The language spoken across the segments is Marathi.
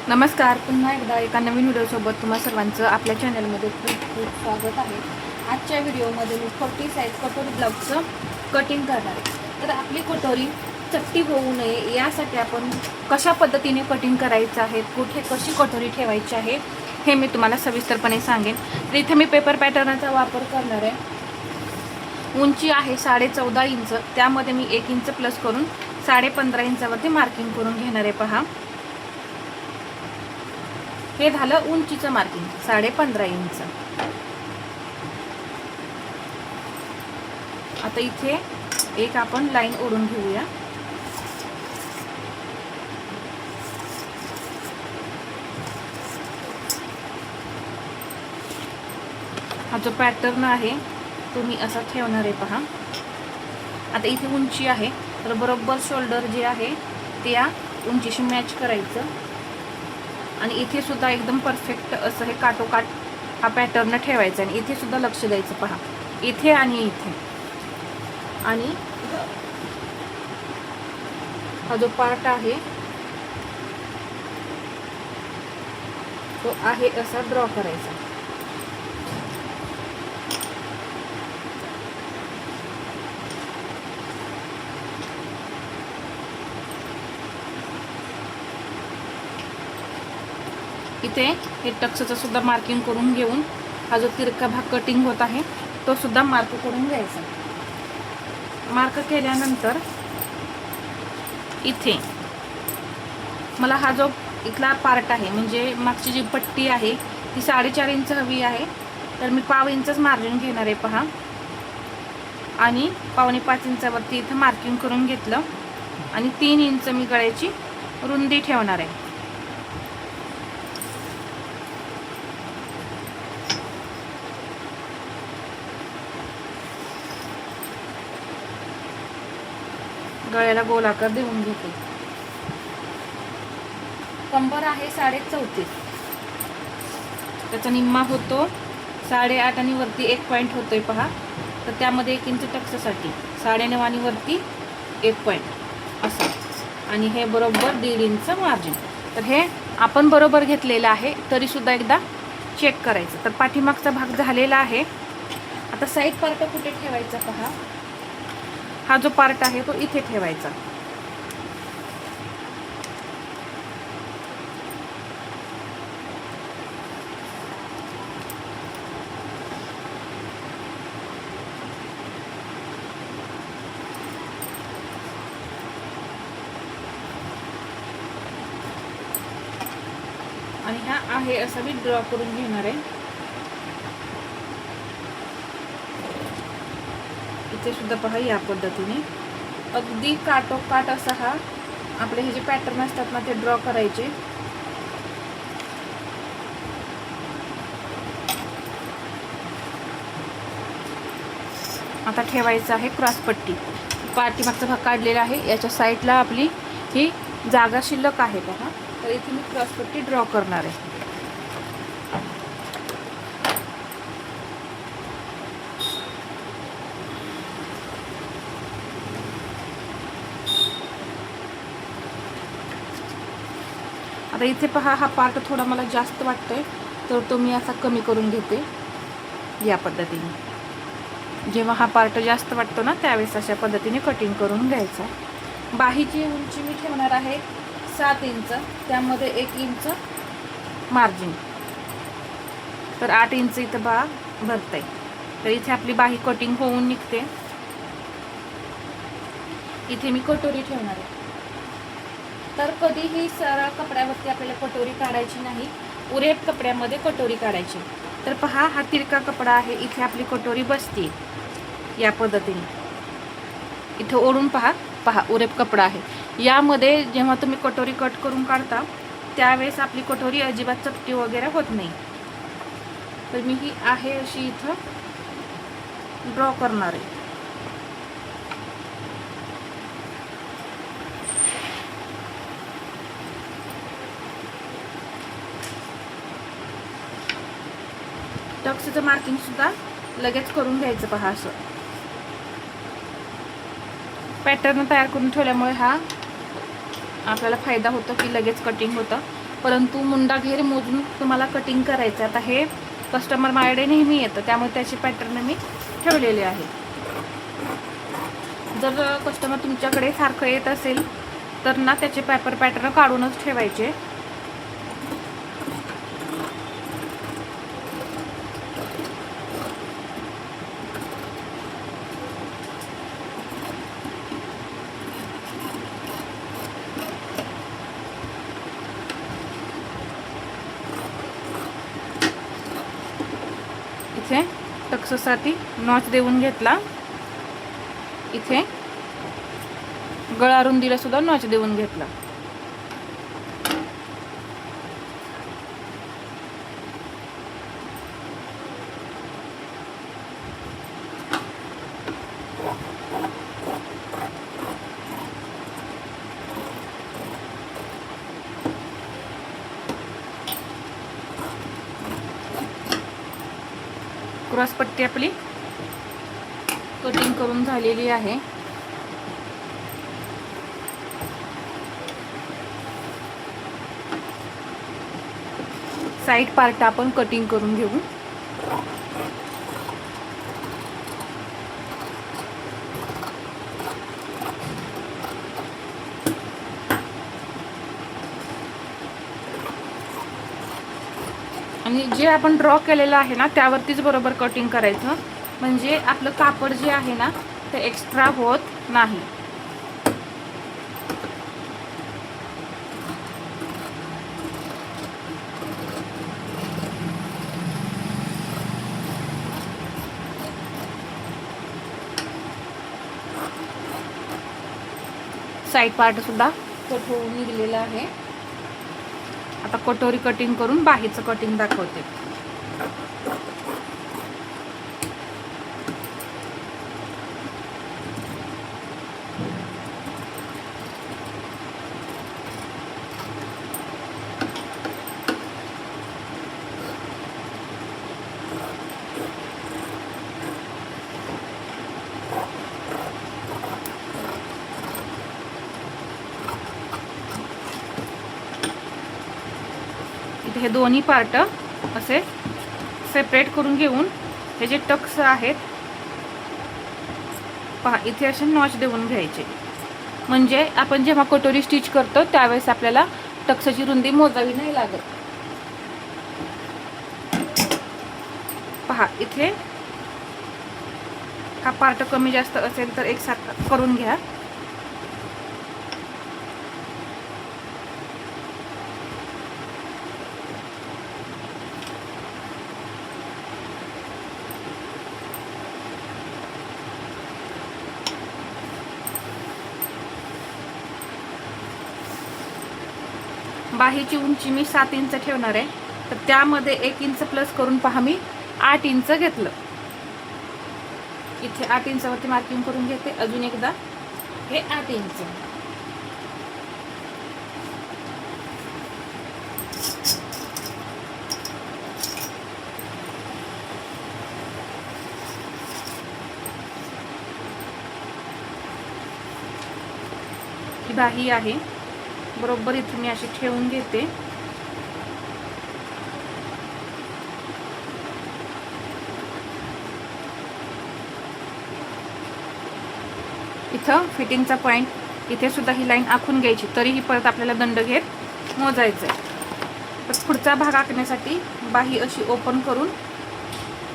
नमस्कार, पुन्हा एकदा एका नवीन व्हिडिओसोबत तुम्हा सर्वांचं आपल्या चॅनलमध्ये खूप खूप स्वागत आहे. आजच्या व्हिडिओमध्ये मी 40 साईज कटोरी ब्लाऊजचं कटिंग करणार आहे. तर आपली कटोरी चट्टी होऊ नये यासाठी आपण कशा पद्धतीने कटिंग करायचं आहे, कुठे कशी कटोरी ठेवायची आहे हे मी तुम्हाला सविस्तरपणे सांगेन. तर इथे मी पेपर पॅटर्नचा वापर करणार आहे. उंची आहे 14.5 इंच, त्यामध्ये मी 1 इंच प्लस करून 15.5 इंचावरती मार्किंग करून घेणार आहे. पहा, हे झालं उंचीचं मार्किंग 15.5 इंच. आता इथे एक आपण लाईन ओढून घेऊया. हा जो पॅटर्न आहे तो मी असा ठेवणार आहे. पहा, आता इथे उंची आहे तर बरोबर शोल्डर जे आहे त्या उंचीशी मॅच करायचं आणि इथे सुद्धा एकदम परफेक्ट असं हे काटोकाट हा पॅटर्न ठेवायचा आणि इथे सुद्धा लक्ष द्यायचं. पहा, इथे आणि इथे, आणि हा जो पार्ट आहे तो आहे असा ड्रॉ करायचा. इथे हे टक्सचं सुद्धा मार्किंग करून घेऊन हा जो तिरका भाग कटिंग होत आहे तो सुद्धा मार्क करून घ्यायचा. मार्क केल्यानंतर इथे मला हा जो इथला पार्ट आहे म्हणजे मागची जी पट्टी आहे ती 4.5 इंच हवी आहे, तर मी 1/2 इंचच मार्जिन घेणार आहे. पहा, आणि 4.5 इंचावरती इथं मार्किंग करून घेतलं आणि 3 इंच मी गळ्याची रुंदी ठेवणार आहे. गळ्याला गोलाकार देऊन घेते. कंबर आहे 34.5, त्याचा निम्मा होतो 8.5 आणि वरती 1 पॉईंट होतोय. पहा, तर त्यामध्ये 1 इंच टक्ससाठी 9.5 आणि वरती 1 पॉईंट असं, आणि हे बरोबर 1.5 इंच मार्जिन. तर हे आपण बरोबर घेतलेलं आहे, तरी सुद्धा एकदा चेक करायचं. तर पाठीमागचा भाग झालेला आहे. आता साईड पार्ट कुठे ठेवायचा? पहा, हा जो पार्ट आहे तो इथे ठेवायचा. आणि हा आहे असा मी ड्रॉ करून घेणार आहे. इथे सुद्धा पहा, या पद्धतीने अगदी काटोकाट असा हा आपले हे जे पॅटर्न असतात ना ते ड्रॉ करायचे. आता ठेवायचं आहे क्रॉसपट्टी. पाठीमागचा भाग काढलेला आहे, याच्या साईडला आपली ही जागा शिल्लक आहे. पहा, तर इथे मी क्रॉसपट्टी ड्रॉ करणार आहे. आता इथे पहा, हा पार्ट थोडा मला जास्त वाटतोय तर तो मी असा कमी करून घेते. या पद्धतीने जेव्हा हा पार्ट जास्त वाटतो ना त्यावेळेस अशा पद्धतीने कटिंग करून घ्यायचा. बाहीची उंची मी ठेवणार आहे 7 इंच, त्यामध्ये 1 इंच मार्जिन, तर 8 इंच इथं भरतंय. तर इथे आपली बाही कटिंग होऊन निघते. इथे मी कटोरी ठेवणार आहे. तर कधीही सरळ कपड्यावरती आपल्याला कटोरी काढायची नाही, उरेप कपड्यामध्ये कटोरी काढायची. तर पहा, हा तिरका कपडा आहे, इथे आपली कटोरी बसते या पद्धतीने. इथे ओढून पहा, उरेप कपडा आहे. यामध्ये जेव्हा तुम्ही कटोरी कट करून काढता त्यावेळेस आपली कटोरी अजिबात चपटी वगैरे होत नाही. तर मी ही आहे अशी इथं ड्रॉ करणार आहे. टक्सचं मार्किंग सुद्धा लगेच करून घ्यायचं. पहा, असं पॅटर्न तयार करून ठेवल्यामुळे हा आपल्याला फायदा होतो की लगेच कटिंग होतं. परंतु मुंडा घेर मोजून तुम्हाला कटिंग करायचं. आता हे कस्टमर माझ्याकडे नेहमी येतं, त्यामुळे त्याचे पॅटर्न मी ठेवलेले आहे. जर कस्टमर तुमच्याकडे सारखं येत असेल तर ना त्याचे पॅटर्न काढूनच ठेवायचे. इथे टक्ससाठी नॉच देऊन घेतला. इथे गळा रुंदीला सुद्धा नॉच देऊन घेतला. क्रॉस पट्टी आपली कटिंग करून झालेली आहे. साइड पार्ट आपण कटिंग करून घेऊ. आणि जे आपण ड्रॉ केलेलं आहे ना त्यावरतीच बरोबर कटिंग करायचं, म्हणजे आपलं कापड जे आहे ना ते एक्स्ट्रा होत नाही. साइड पार्ट सुद्धा कट होऊन निघलेला आहे. आता कटोरी कटिंग करून बाहीचं कटिंग दाखवते. हे दोन्ही पार्ट असे सेपरेट करून घेऊन हे जे टक्स आहेत पहा इथे असे नॉच देऊन घ्यायचे, म्हणजे आपण जेव्हा कटोरी स्टिच करतो त्यावेळेस आपल्याला टक्सची रुंदी मोजावी नाही लागत. पहा इथे हा पार्ट कमी जास्त असेल तर एकसारखा करून घ्या. बाहीची उंची मी 7 इंच ठेवणार आहे, तर त्यामध्ये 1 इंच प्लस करून पहा मी 8 इंच घेतलं. इथे 8 इंचावरती मार्किंग करून घेते. अजून एकदा हे 8 इंच. ही बाही आहे बरोबर इथे मी अशी ठेवून घेते. इथं फिटिंगचा पॉइंट, इथे सुद्धा ही लाईन आखून घ्यायची, तरीही परत आपल्याला दंड घेत मोजायचं आहे. तर पुढचा भाग आखण्यासाठी बाही अशी ओपन करून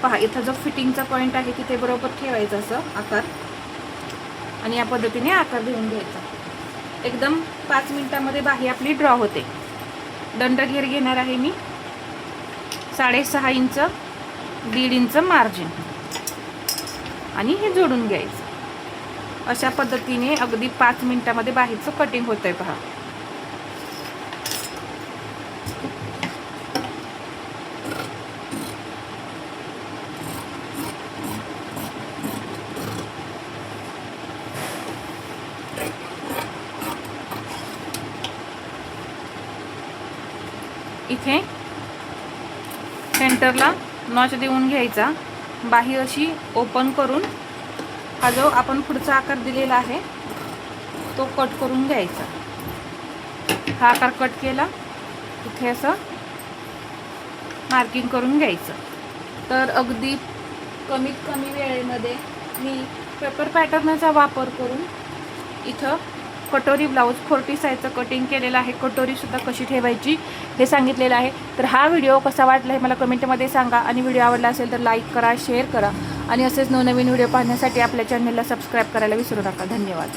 पहा इथं जो फिटिंगचा पॉइंट आहे तिथे बरोबर ठेवायचा असं आकार, आणि या पद्धतीने आकार देऊन घ्यायचा. एकदम 5 मिनिटांमध्ये बाही आपली ड्रॉ होते. दंड घेर घेणार आहे मी 6.5 इंच, 1.5 इंच मार्जिन, आणि हे जोडून घ्यायचं. अशा पद्धतीने अगदी 5 मिनिटांमध्ये बाहीचं कटिंग होतंय पहा. इथे सेंटरला नॉच देऊन घ्यायचा. बाही अशी ओपन करून हा जो आपण पुढचा आकार दिलेला आहे तो कट करून घ्यायचा. हा आकार कट केला इथे असं मार्किंग करून घ्यायचं. तर अगदी कमीत कमी वेळेमध्ये मी पेपर पॅटर्नचा वापर करून इथं कटोरी ब्लाऊज 40 साईजचं कटिंग केलेलं आहे. कटोरीसुद्धा कशी ठेवायची हे सांगितलेलं आहे. तर हा व्हिडिओ कसा वाटला हे मला कमेंटमध्ये सांगा आणि व्हिडिओ आवडला असेल तर लाईक करा, शेअर करा आणि असेच नवनवीन व्हिडिओ पाहण्यासाठी आपल्या चॅनलला सबस्क्राईब करायला विसरू नका. धन्यवाद.